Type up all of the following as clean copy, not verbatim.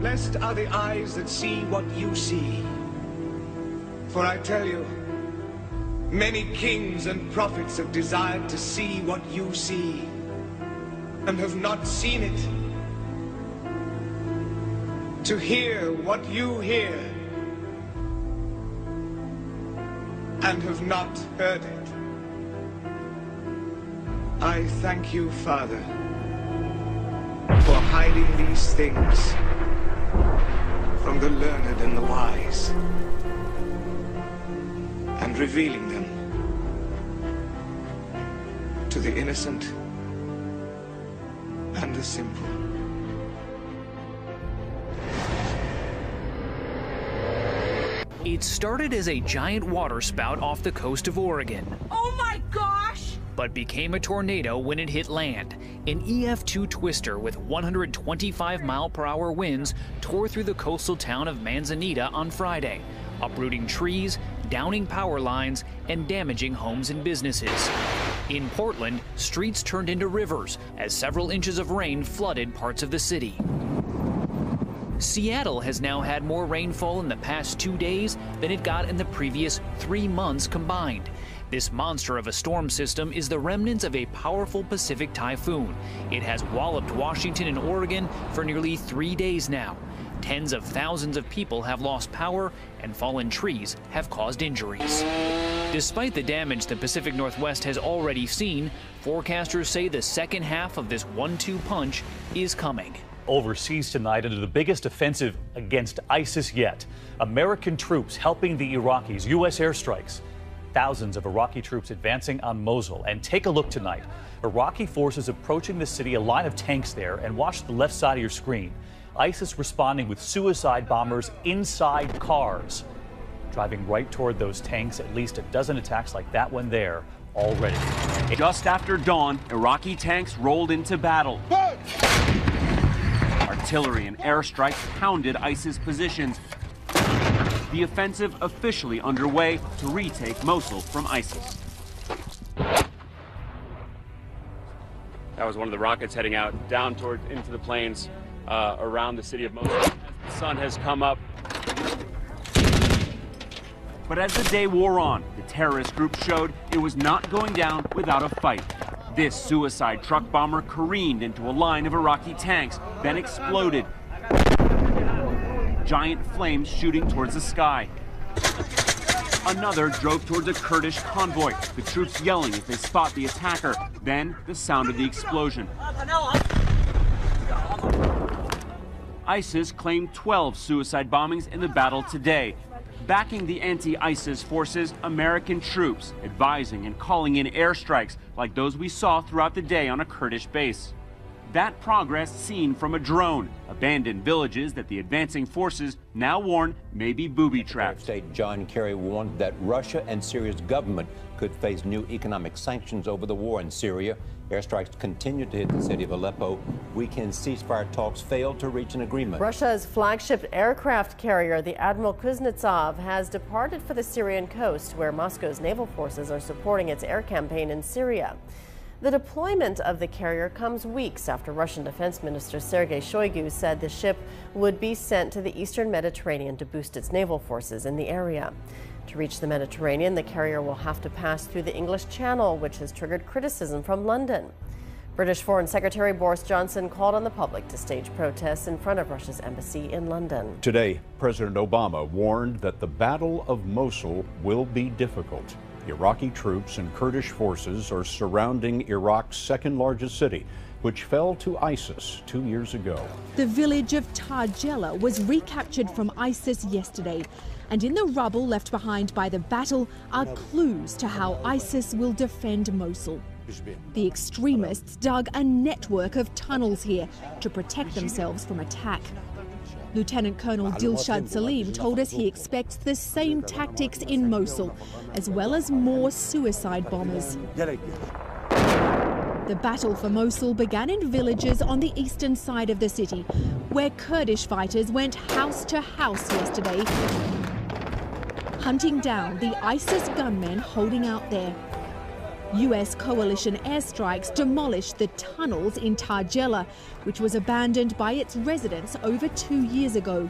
Blessed are the eyes that see what you see. For I tell you, many kings and prophets have desired to see what you see, and have not seen it. To hear what you hear, and have not heard it. I thank you, Father, for hiding these things from the learned and the wise, and revealing them to the innocent and the simple. It started as a giant waterspout off the coast of Oregon. Oh my gosh! But became a tornado when it hit land. An EF2 twister with 125-mile-per-hour winds tore through the coastal town of Manzanita on Friday, uprooting trees, downing power lines, and damaging homes and businesses. In Portland, streets turned into rivers as several inches of rain flooded parts of the city. Seattle has now had more rainfall in the past 2 days than it got in the previous 3 months combined. This monster of a storm system is the remnants of a powerful Pacific typhoon. It has walloped Washington and Oregon for nearly 3 days now. Tens of thousands of people have lost power, and fallen trees have caused injuries. Despite the damage the Pacific Northwest has already seen, forecasters say the second half of this 1-2 punch is coming. Overseas tonight into the biggest offensive against ISIS yet. American troops helping the Iraqis, U.S. airstrikes. Thousands of Iraqi troops advancing on Mosul. And take a look tonight. Iraqi forces approaching the city, a line of tanks there, and watch the left side of your screen. ISIS responding with suicide bombers inside cars. Driving right toward those tanks, at least a dozen attacks like that one there already. Just after dawn, Iraqi tanks rolled into battle. Artillery and airstrikes pounded ISIS positions. The offensive officially underway to retake Mosul from ISIS. That was one of the rockets heading out down into the plains around the city of Mosul. As the sun has come up. But as the day wore on, the terrorist group showed it was not going down without a fight. This suicide truck bomber careened into a line of Iraqi tanks, then exploded. Giant flames shooting towards the sky. Another drove towards a Kurdish convoy, the troops yelling as they spot the attacker. Then the sound of the explosion. ISIS claimed 12 suicide bombings in the battle today. Backing the anti-ISIS forces, American troops advising and calling in airstrikes like those we saw throughout the day on a Kurdish base. That progress seen from a drone, abandoned villages that the advancing forces now warn may be booby traps. Secretary of State John Kerry warned that Russia and Syria's government could face new economic sanctions over the war in Syria. Airstrikes continue to hit the city of Aleppo. Weekend ceasefire talks failed to reach an agreement. Russia's flagship aircraft carrier, the Admiral Kuznetsov, has departed for the Syrian coast, where Moscow's naval forces are supporting its air campaign in Syria. The deployment of the carrier comes weeks after Russian Defense Minister Sergei Shoigu said the ship would be sent to the eastern Mediterranean to boost its naval forces in the area. To reach the Mediterranean, the carrier will have to pass through the English Channel, which has triggered criticism from London. British Foreign Secretary Boris Johnson called on the public to stage protests in front of Russia's embassy in London. Today, President Obama warned that the Battle of Mosul will be difficult. Iraqi troops and Kurdish forces are surrounding Iraq's second-largest city, which fell to ISIS 2 years ago. The village of Tarjela was recaptured from ISIS yesterday, and in the rubble left behind by the battle are clues to how ISIS will defend Mosul. The extremists dug a network of tunnels here to protect themselves from attack. Lieutenant Colonel Dilshad Salim told us he expects the same tactics in Mosul, as well as more suicide bombers. The battle for Mosul began in villages on the eastern side of the city, where Kurdish fighters went house to house yesterday, hunting down the ISIS gunmen holding out there. US coalition airstrikes demolished the tunnels in Tarjela, which was abandoned by its residents over 2 years ago.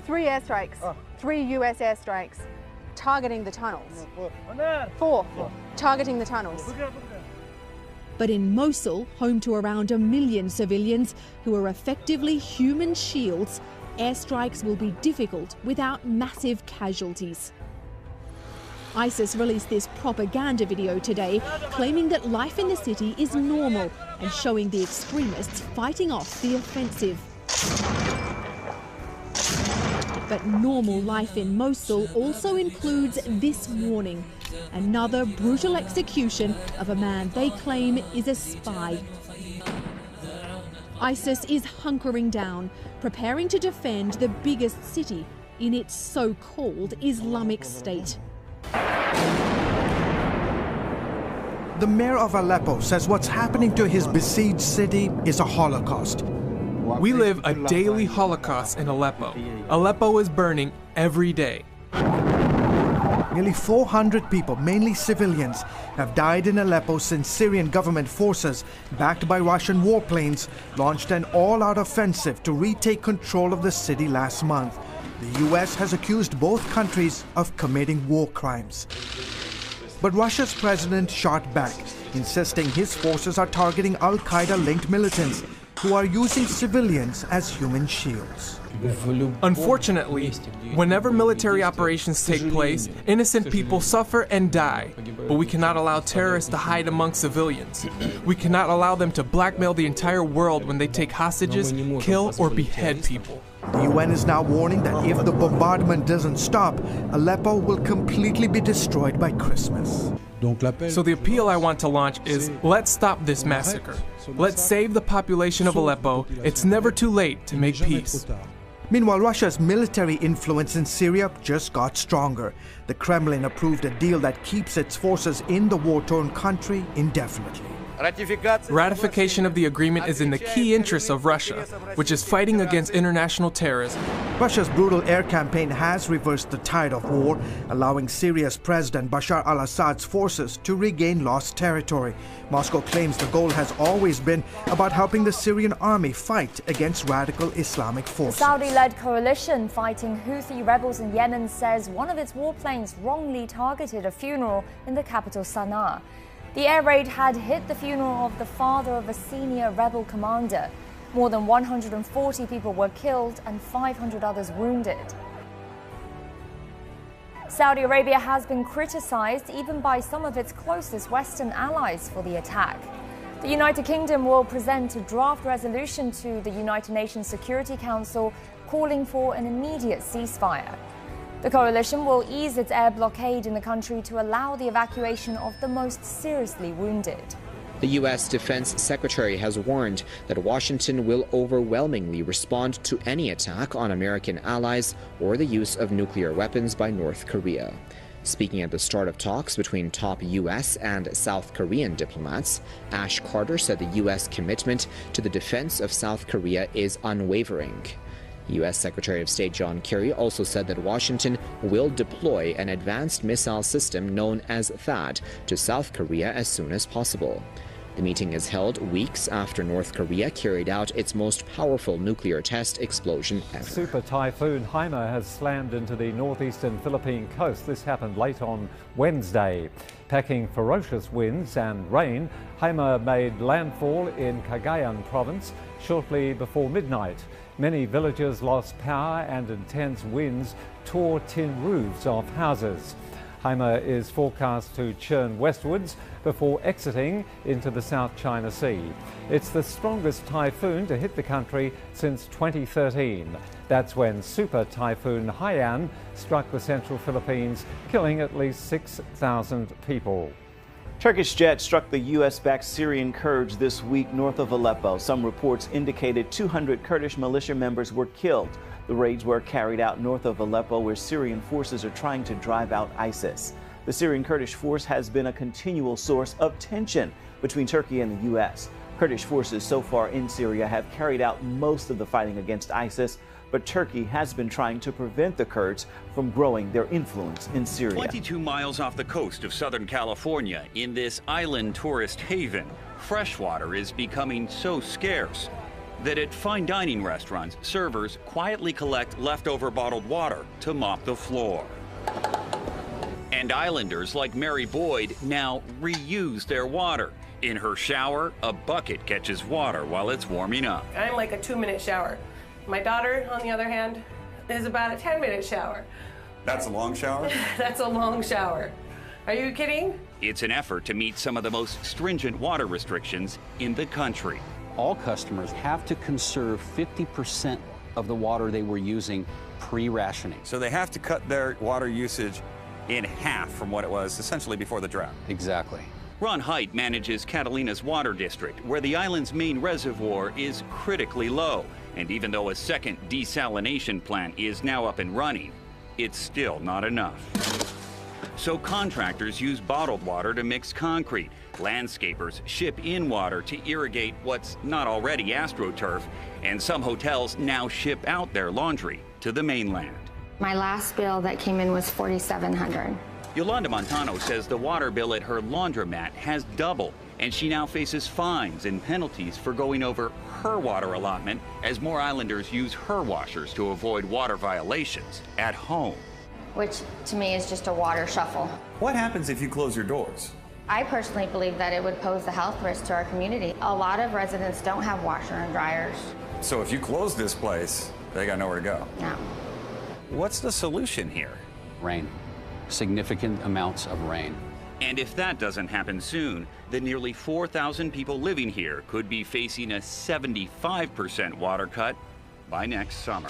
3 airstrikes, 3 US airstrikes targeting the tunnels. 4 targeting the tunnels. But in Mosul, home to around 1 million civilians who are effectively human shields, airstrikes will be difficult without massive casualties. ISIS released this propaganda video today, claiming that life in the city is normal and showing the extremists fighting off the offensive. But normal life in Mosul also includes this warning: another brutal execution of a man they claim is a spy. ISIS is hunkering down, preparing to defend the biggest city in its so-called Islamic State. The mayor of Aleppo says what's happening to his besieged city is a holocaust. We live a daily holocaust in Aleppo. Aleppo is burning every day. Nearly 400 people, mainly civilians, have died in Aleppo since Syrian government forces, backed by Russian warplanes, launched an all-out offensive to retake control of the city last month. The US has accused both countries of committing war crimes. But Russia's president shot back, insisting his forces are targeting al-Qaeda-linked militants who are using civilians as human shields. Unfortunately, whenever military operations take place, innocent people suffer and die. But we cannot allow terrorists to hide among civilians. We cannot allow them to blackmail the entire world when they take hostages, kill, or behead people. The UN is now warning that if the bombardment doesn't stop, Aleppo will completely be destroyed by Christmas. So the appeal I want to launch is, let's stop this massacre. Let's save the population of Aleppo. It's never too late to make peace. Meanwhile, Russia's military influence in Syria just got stronger. The Kremlin approved a deal that keeps its forces in the war-torn country indefinitely. Ratification of the agreement is in the key interests of Russia, which is fighting against international terrorism. Russia's brutal air campaign has reversed the tide of war, allowing Syria's President Bashar al-Assad's forces to regain lost territory. Moscow claims the goal has always been about helping the Syrian army fight against radical Islamic forces. The Saudi-led coalition fighting Houthi rebels in Yemen says one of its warplanes wrongly targeted a funeral in the capital Sana'a. The air raid had hit the funeral of the father of a senior rebel commander. More than 140 people were killed and 500 others wounded. Saudi Arabia has been criticized even by some of its closest Western allies for the attack. The United Kingdom will present a draft resolution to the United Nations Security Council calling for an immediate ceasefire. The coalition will ease its air blockade in the country to allow the evacuation of the most seriously wounded. The U.S. Defense Secretary has warned that Washington will overwhelmingly respond to any attack on American allies or the use of nuclear weapons by North Korea. Speaking at the start of talks between top U.S. and South Korean diplomats, Ash Carter said the U.S. commitment to the defense of South Korea is unwavering. U.S. Secretary of State John Kerry also said that Washington will deploy an advanced missile system known as THAAD to South Korea as soon as possible. The meeting is held weeks after North Korea carried out its most powerful nuclear test explosion ever. Super typhoon Haima has slammed into the northeastern Philippine coast. This happened late on Wednesday. Packing ferocious winds and rain, Haima made landfall in Cagayan province shortly before midnight. Many villagers lost power and intense winds tore tin roofs off houses. Haima is forecast to churn westwards before exiting into the South China Sea. It's the strongest typhoon to hit the country since 2013. That's when Super Typhoon Haiyan struck the central Philippines, killing at least 6,000 people. Turkish jets struck the U.S.-backed Syrian Kurds this week north of Aleppo. Some reports indicated 200 Kurdish militia members were killed. The raids were carried out north of Aleppo, where Syrian forces are trying to drive out ISIS. The Syrian Kurdish force has been a continual source of tension between Turkey and the U.S. Kurdish forces so far in Syria have carried out most of the fighting against ISIS, but Turkey has been trying to prevent the Kurds from growing their influence in Syria. 22 miles off the coast of Southern California, in this island tourist haven, fresh water is becoming so scarce that at fine dining restaurants, servers quietly collect leftover bottled water to mop the floor. And islanders like Mary Boyd now reuse their water. In her shower, a bucket catches water while it's warming up. I'm like a 2-minute shower. My daughter, on the other hand, is about a 10-minute shower. That's a long shower? That's a long shower. Are you kidding? It's an effort to meet some of the most stringent water restrictions in the country. All customers have to conserve 50% of the water they were using pre-rationing. So they have to cut their water usage in half from what it was essentially before the drought. Exactly. Ron Height manages Catalina's water district, where the island's main reservoir is critically low. And even though a second desalination plant is now up and running, it's still not enough. So contractors use bottled water to mix concrete. Landscapers ship in water to irrigate what's not already AstroTurf. And some hotels now ship out their laundry to the mainland. My last bill that came in was $4,700. Yolanda Montano says the water bill at her laundromat has doubled, and she now faces fines and penalties for going over her water allotment as more islanders use her washers to avoid water violations at home. Which to me is just a water shuffle. What happens if you close your doors? I personally believe that it would pose a health risk to our community. A lot of residents don't have washer and dryers. So if you close this place, they got nowhere to go. No. What's the solution here? Rain. Significant amounts of rain. And if that doesn't happen soon, the nearly 4,000 people living here could be facing a 75% water cut by next summer.